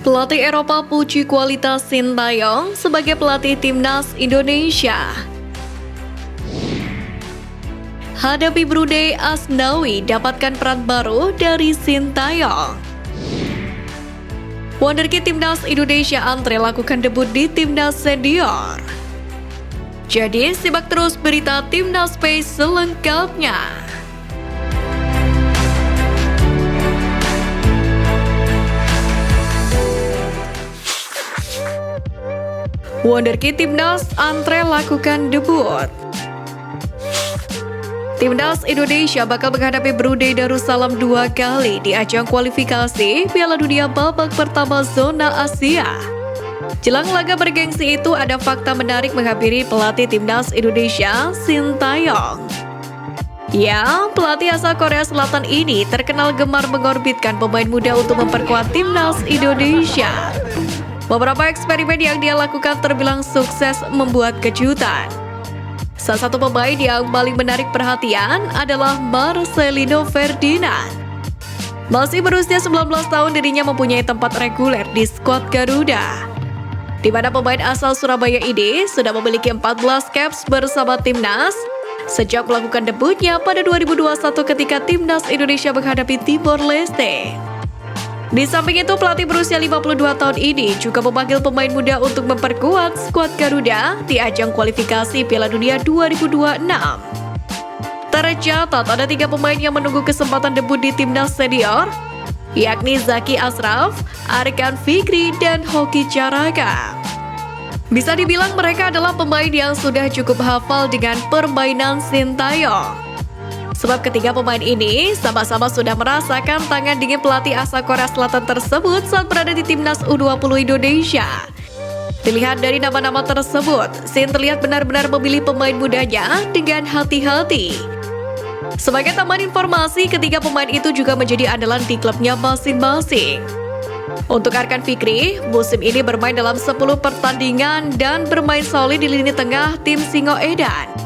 Pelatih Eropa puji kualitas Sintayong sebagai pelatih timnas Indonesia. Hadapi Brunei, Asnawi dapatkan peran baru dari Sintayong. Wonderkid timnas Indonesia Andre lakukan debut di timnas senior. Jadi simak terus berita Timnas Space selengkapnya. Wonderkid timnas Andre lakukan debut. Timnas Indonesia bakal menghadapi Brunei Darussalam 2 kali di ajang kualifikasi Piala Dunia babak pertama zona Asia. Jelang laga bergengsi itu, ada fakta menarik menghampiri pelatih timnas Indonesia, Sintayong. Ya, pelatih asal Korea Selatan ini terkenal gemar mengorbitkan pemain muda untuk memperkuat timnas Indonesia. Beberapa eksperimen yang dia lakukan terbilang sukses membuat kejutan. Salah satu pemain yang paling menarik perhatian adalah Marcelino Ferdinand. Masih berusia 19 tahun, dirinya mempunyai tempat reguler di skuad Garuda, di mana pemain asal Surabaya ini sudah memiliki 14 caps bersama timnas sejak melakukan debutnya pada 2021 ketika timnas Indonesia menghadapi Timor Leste. Di samping itu, pelatih berusia 52 tahun ini juga memanggil pemain muda untuk memperkuat skuad Garuda di ajang kualifikasi Piala Dunia 2026. Tercatat ada 3 pemain yang menunggu kesempatan debut di timnas senior, yakni Zaki Ashraf, Arkan Fikri, dan Hoki Caraka. Bisa dibilang mereka adalah pemain yang sudah cukup hafal dengan permainan Sintayong. Sebab ketiga pemain ini sama-sama sudah merasakan tangan dingin pelatih asal Korea Selatan tersebut saat berada di timnas U20 Indonesia. Dilihat dari nama-nama tersebut, Sin terlihat benar-benar memilih pemain mudanya dengan hati-hati. Sebagai tambahan informasi, ketiga pemain itu juga menjadi andalan di klubnya masing-masing. Untuk Arkan Fikri, musim ini bermain dalam 10 pertandingan dan bermain solid di lini tengah tim Singoedan.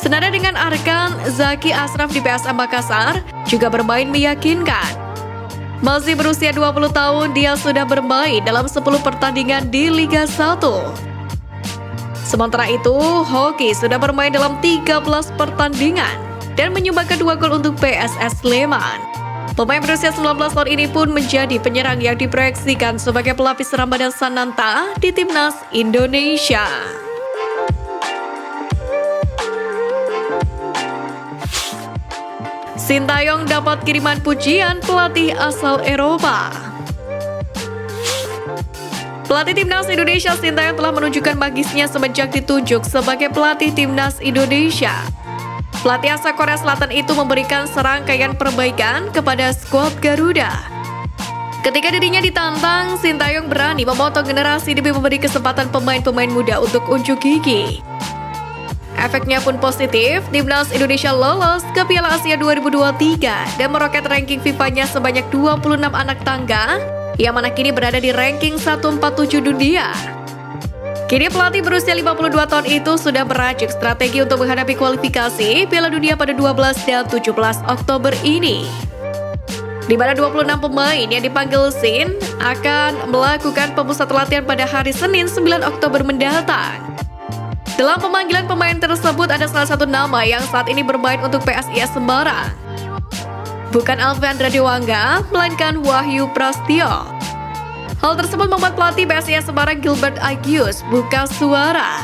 Senada dengan Arkan, Zaki Ashraf di PSM Makassar juga bermain meyakinkan. Masih berusia 20 tahun, dia sudah bermain dalam 10 pertandingan di Liga 1. Sementara itu, Hoki sudah bermain dalam 13 pertandingan dan menyumbangkan 2 gol untuk PSS Sleman. Pemain berusia 19 tahun ini pun menjadi penyerang yang diproyeksikan sebagai pelapis Ramadan Sananta di timnas Indonesia. Sintayong dapat kiriman pujian pelatih asal Eropa. Pelatih timnas Indonesia Sintayong telah menunjukkan magisnya semenjak ditunjuk sebagai pelatih timnas Indonesia. Pelatih asal Korea Selatan itu memberikan serangkaian perbaikan kepada skuad Garuda. Ketika dirinya ditantang, Sintayong berani memotong generasi demi memberi kesempatan pemain-pemain muda untuk unjuk gigi. Efeknya pun positif, timnas Indonesia lolos ke Piala Asia 2023 dan meroket ranking FIFA-nya sebanyak 26 anak tangga, yang mana kini berada di ranking 147 dunia. Kini pelatih berusia 52 tahun itu sudah meracik strategi untuk menghadapi kualifikasi Piala Dunia pada 12 dan 17 Oktober ini, di mana 26 pemain yang dipanggil Sin akan melakukan pemusat latihan pada hari Senin 9 Oktober mendatang. Dalam pemanggilan pemain tersebut ada salah satu nama yang saat ini bermain untuk PSIS Semarang. Bukan Alvandra Dewangga, melainkan Wahyu Prastio. Hal tersebut membuat pelatih PSIS Semarang Gilbert Agius buka suara.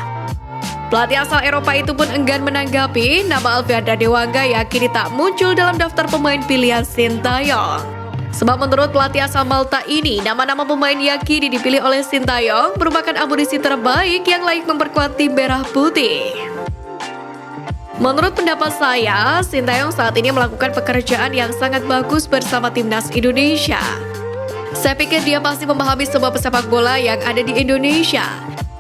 Pelatih asal Eropa itu pun enggan menanggapi nama Alvandra Dewangga yang kini tak muncul dalam daftar pemain pilihan Sintayong. Sebab menurut pelatih asal Malta ini, nama-nama pemain yang kini dipilih oleh Sintayong merupakan amunisi terbaik yang layak memperkuat tim merah putih. Menurut pendapat saya, Sintayong saat ini melakukan pekerjaan yang sangat bagus bersama timnas Indonesia. Saya pikir dia pasti memahami sebuah pesepak bola yang ada di Indonesia.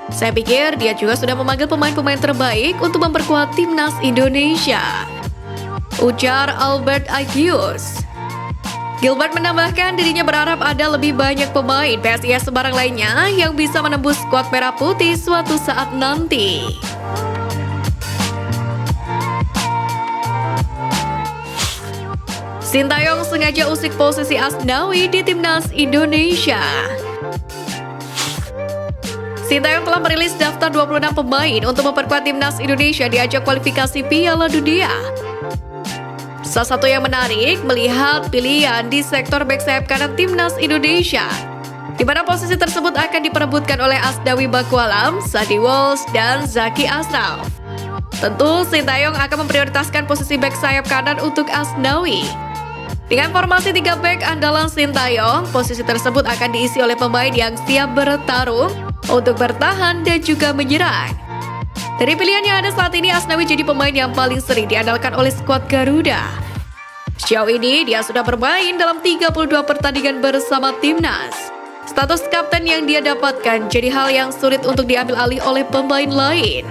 Saya pikir dia juga sudah memanggil pemain-pemain terbaik untuk memperkuat timnas Indonesia, ujar Albert Agius. Gilbert menambahkan dirinya berharap ada lebih banyak pemain PSIS Semarang lainnya yang bisa menembus skuad merah putih suatu saat nanti. Sintayong sengaja usik posisi Asnawi di timnas Indonesia. Sintayong telah merilis daftar 26 pemain untuk memperkuat timnas Indonesia di ajang kualifikasi Piala Dunia. Salah satu yang menarik melihat pilihan di sektor bek sayap kanan timnas Indonesia, di mana posisi tersebut akan diperebutkan oleh Asnawi Bakualam, Sandy Walsh, dan Zaki Ashraf. Tentu Sintayong akan memprioritaskan posisi bek sayap kanan untuk Asnawi. Dengan formasi 3 bek andalan Sintayong, posisi tersebut akan diisi oleh pemain yang siap bertarung untuk bertahan dan juga menyerang. Dari pilihan yang ada saat ini, Asnawi jadi pemain yang paling sering diandalkan oleh skuad Garuda. Sejauh ini, dia sudah bermain dalam 32 pertandingan bersama timnas. Status kapten yang dia dapatkan jadi hal yang sulit untuk diambil alih oleh pemain lain.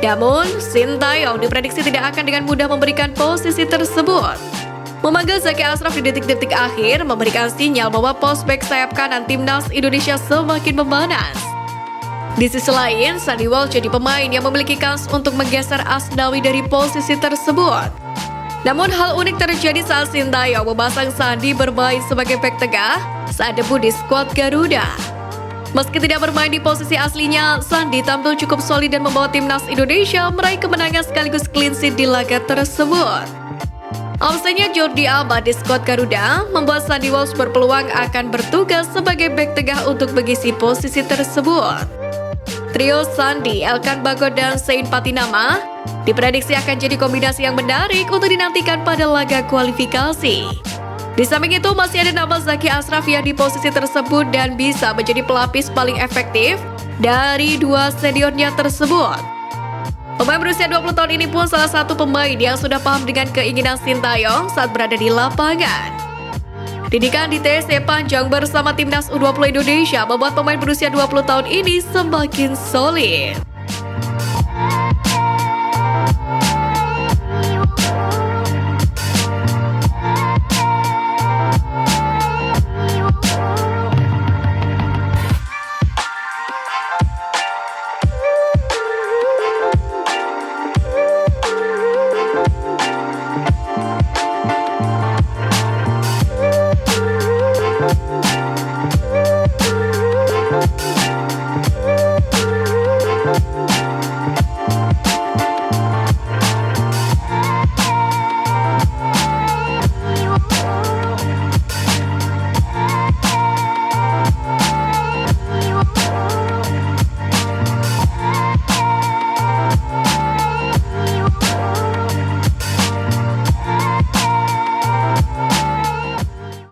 Namun, Sintayong diprediksi tidak akan dengan mudah memberikan posisi tersebut. Memanggil Zaki Ashraf di detik-detik akhir memberikan sinyal bahwa pos bek sayap kanan timnas Indonesia semakin memanas. Di sisi lain, Sandy Walsh jadi pemain yang memiliki kans untuk menggeser Asnawi dari posisi tersebut. Namun hal unik terjadi saat Sintayong memasang Sandy bermain sebagai bek tengah saat debut di skuad Garuda. Meski tidak bermain di posisi aslinya, Sandy tampil cukup solid dan membawa timnas Indonesia meraih kemenangan sekaligus clean sheet di laga tersebut. Absennya Jordi Alba di skuad Garuda membuat Sandy Walsh berpeluang akan bertugas sebagai bek tengah untuk mengisi posisi tersebut. Trio Sandy, Elkan Bagot, dan Zain Patinama diprediksi akan jadi kombinasi yang menarik untuk dinantikan pada laga kualifikasi. Di samping itu masih ada nama Zaki Ashraf yang di posisi tersebut dan bisa menjadi pelapis paling efektif dari dua seniornya tersebut. Pemain berusia 20 tahun ini pun salah satu pemain yang sudah paham dengan keinginan Sintayong saat berada di lapangan. Didikan di TSC panjang bersama timnas U20 Indonesia membuat pemain berusia 20 tahun ini semakin solid.